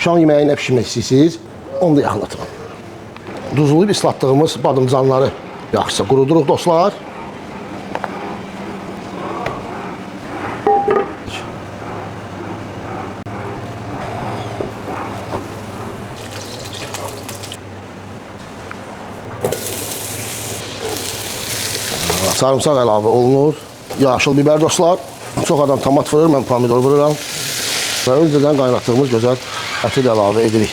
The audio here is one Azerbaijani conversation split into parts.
Şam yeməyi nə pişirmək istəyirsiniz, onu da yaxınlatıram. Duzlayıb ıslatdığımız badımcanları yaxşıca quruduruq dostlar. Sarımsaq əlavə olunur. Yaşıl biber dostlar. Çox adam tomat vurur, mən pomidor vururam. Və öncədən qaynatdığımız gözəl əti də əlavə edirik.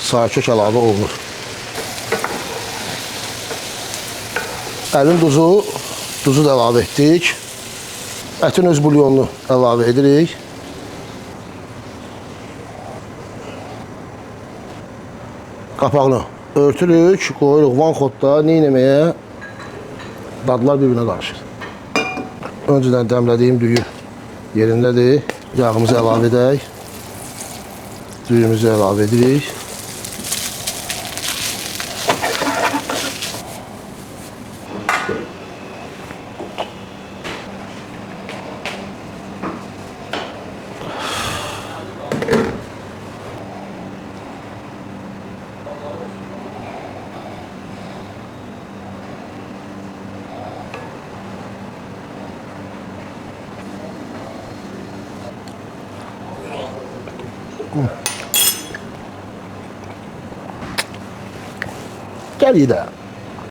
Sarımsaq əlavə olunur. Əlin duzu da əlavə etdik. Ətin öz bulyonunu əlavə edirik. Qapağını örtürük, qoyuruq vanxodda neynəməyə dadlar bir-birinə qarışır. Öncədən dəmlədiyim düyü yerindədir. Yağımızı əlavə edək. Düyümüzü əlavə edirik. Gəl yedə.